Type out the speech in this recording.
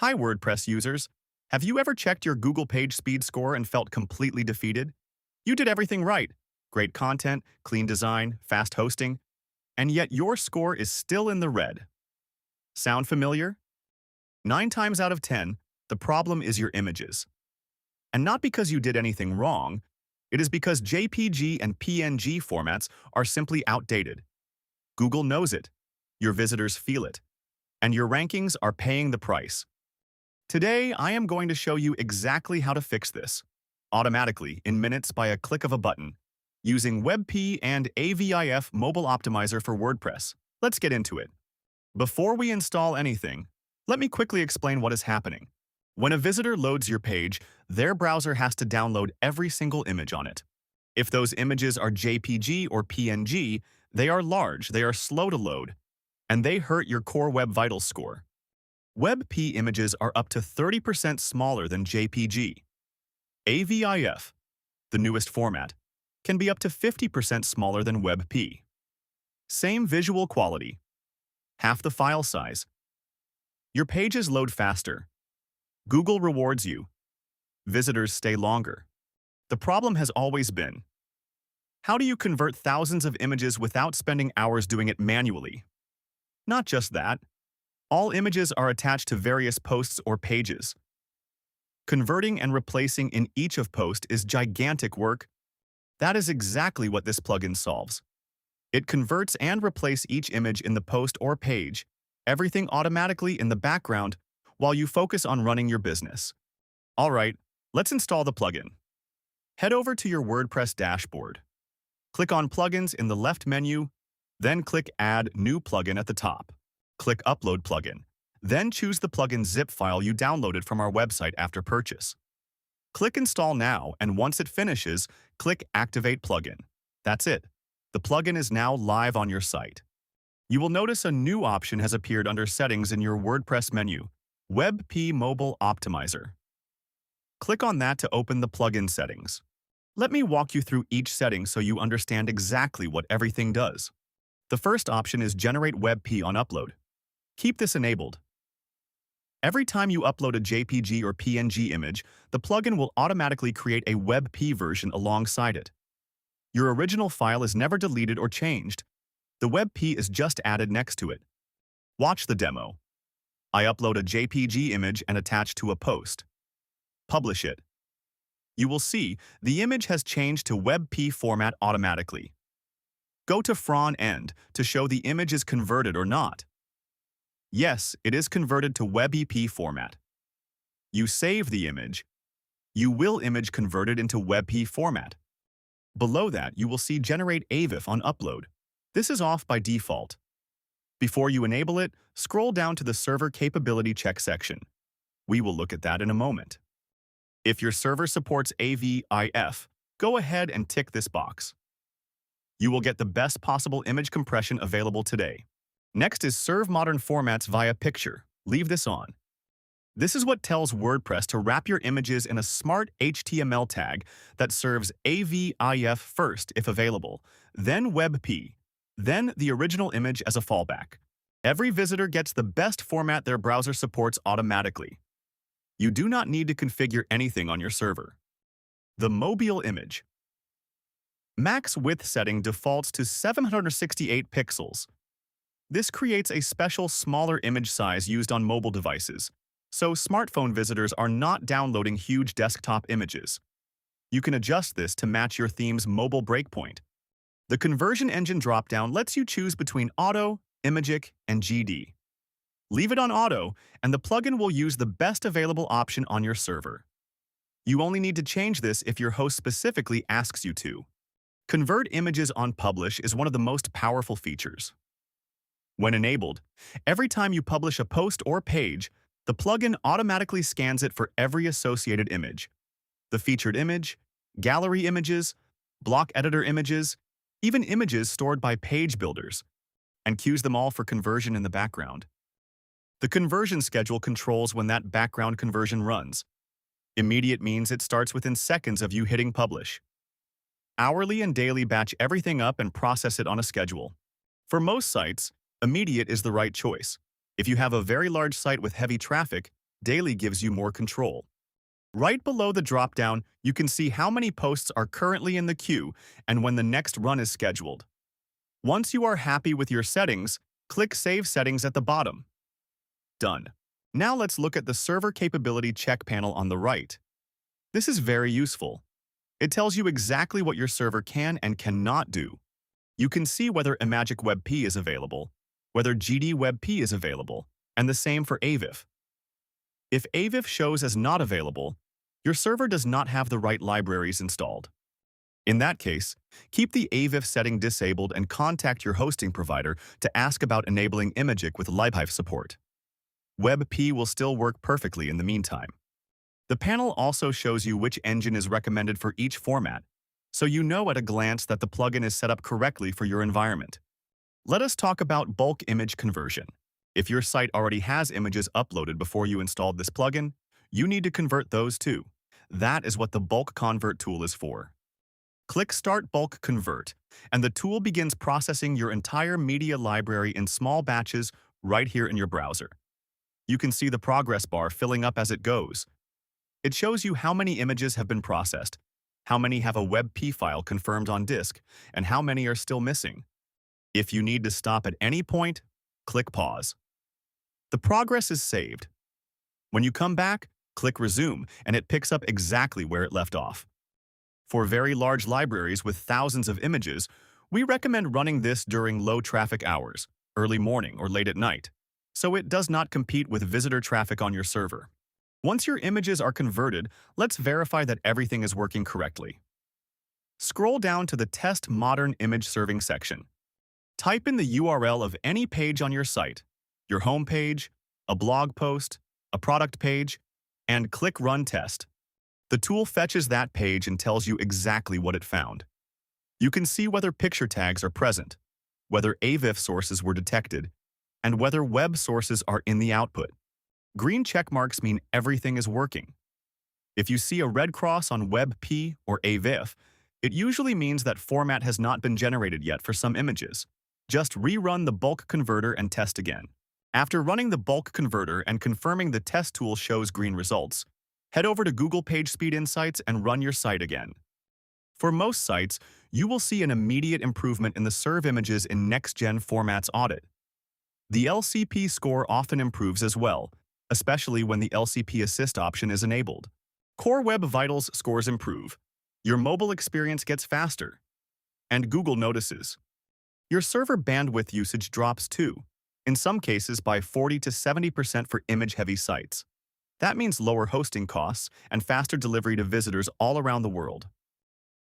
Hi, WordPress users. Have you ever checked your Google PageSpeed score and felt completely defeated? You did everything right. Great content, clean design, fast hosting, and yet your score is still in the red. Sound familiar? 9 times out of 10, the problem is your images. And not because you did anything wrong, it is because JPG and PNG formats are simply outdated. Google knows it, your visitors feel it, and your rankings are paying the price. Today, I am going to show you exactly how to fix this, automatically in minutes by a click of a button, using WebP and AVIF Mobile Optimizer for WordPress. Let's get into it. Before we install anything, let me quickly explain what is happening. When a visitor loads your page, their browser has to download every single image on it. If those images are JPG or PNG, they are large, they are slow to load, and they hurt your core Web Vitals score. WebP images are up to 30% smaller than JPG. AVIF, the newest format, can be up to 50% smaller than WebP. Same visual quality, half the file size. Your pages load faster. Google rewards you. Visitors stay longer. The problem has always been, how do you convert thousands of images without spending hours doing it manually? Not just that. All images are attached to various posts or pages. Converting and replacing in each of posts is gigantic work. That is exactly what this plugin solves. It converts and replaces each image in the post or page, everything automatically in the background while you focus on running your business. All right, let's install the plugin. Head over to your WordPress dashboard. Click on Plugins in the left menu, then click Add New Plugin at the top. Click Upload Plugin. Then choose the plugin zip file you downloaded from our website after purchase. Click Install Now, and once it finishes, click Activate Plugin. That's it. The plugin is now live on your site. You will notice a new option has appeared under Settings in your WordPress menu, WebP Mobile Optimizer. Click on that to open the plugin settings. Let me walk you through each setting so you understand exactly what everything does. The first option is Generate WebP on Upload. Keep this enabled. Every time you upload a JPG or PNG image, the plugin will automatically create a WebP version alongside it. Your original file is never deleted or changed. The WebP is just added next to it. Watch the demo. I upload a JPG image and attach to a post. Publish it. You will see the image has changed to WebP format automatically. Go to front end to show the image is converted or not. Yes, it is converted to WebP format. You save the image. You will image converted into WebP format. Below that, you will see Generate AVIF on Upload. This is off by default. Before you enable it, scroll down to the Server Capability Check section. We will look at that in a moment. If your server supports AVIF, go ahead and tick this box. You will get the best possible image compression available today. Next is Serve Modern Formats via Picture. Leave this on. This is what tells WordPress to wrap your images in a smart HTML tag that serves AVIF first if available, then WebP, then the original image as a fallback. Every visitor gets the best format their browser supports automatically. You do not need to configure anything on your server. The mobile image. Max width setting defaults to 768 pixels. This creates a special smaller image size used on mobile devices, so smartphone visitors are not downloading huge desktop images. You can adjust this to match your theme's mobile breakpoint. The conversion engine dropdown lets you choose between Auto, Imagic, and GD. Leave it on Auto, and the plugin will use the best available option on your server. You only need to change this if your host specifically asks you to. Convert images on Publish is one of the most powerful features. When enabled, every time you publish a post or page, the plugin automatically scans it for every associated image. The featured image, gallery images, block editor images, even images stored by page builders, and queues them all for conversion in the background. The conversion schedule controls when that background conversion runs. Immediate means it starts within seconds of you hitting publish. Hourly and daily batch everything up and process it on a schedule. For most sites, immediate is the right choice. If you have a very large site with heavy traffic, Daily gives you more control. Right below the dropdown, you can see how many posts are currently in the queue and when the next run is scheduled. Once you are happy with your settings, click Save Settings at the bottom. Done. Now let's look at the Server Capability check panel on the right. This is very useful. It tells you exactly what your server can and cannot do. You can see whether Imagic WebP is available, whether GD WebP is available, and the same for AVIF. If AVIF shows as not available, your server does not have the right libraries installed. In that case, keep the AVIF setting disabled and contact your hosting provider to ask about enabling Imagic with WebP support. WebP will still work perfectly in the meantime. The panel also shows you which engine is recommended for each format, so you know at a glance that the plugin is set up correctly for your environment. Let us talk about bulk image conversion. If your site already has images uploaded before you installed this plugin, you need to convert those too. That is what the Bulk Convert tool is for. Click Start Bulk Convert, and the tool begins processing your entire media library in small batches right here in your browser. You can see the progress bar filling up as it goes. It shows you how many images have been processed, how many have a WebP file confirmed on disk, and how many are still missing. If you need to stop at any point, click Pause. The progress is saved. When you come back, click Resume, and it picks up exactly where it left off. For very large libraries with thousands of images, we recommend running this during low traffic hours, early morning or late at night, so it does not compete with visitor traffic on your server. Once your images are converted, let's verify that everything is working correctly. Scroll down to the Test Modern Image Serving section. Type in the URL of any page on your site, your home page, a blog post, a product page, and click Run Test. The tool fetches that page and tells you exactly what it found. You can see whether picture tags are present, whether AVIF sources were detected, and whether web sources are in the output. Green check marks mean everything is working. If you see a red cross on WebP or AVIF, it usually means that format has not been generated yet for some images. Just rerun the bulk converter and test again. After running the bulk converter and confirming the test tool shows green results, head over to Google PageSpeed Insights and run your site again. For most sites, you will see an immediate improvement in the serve images in Next-Gen Formats audit. The LCP score often improves as well, especially when the LCP Assist option is enabled. Core Web Vitals scores improve. Your mobile experience gets faster. And Google notices. Your server bandwidth usage drops too, in some cases by 40 to 70% for image-heavy sites. That means lower hosting costs and faster delivery to visitors all around the world.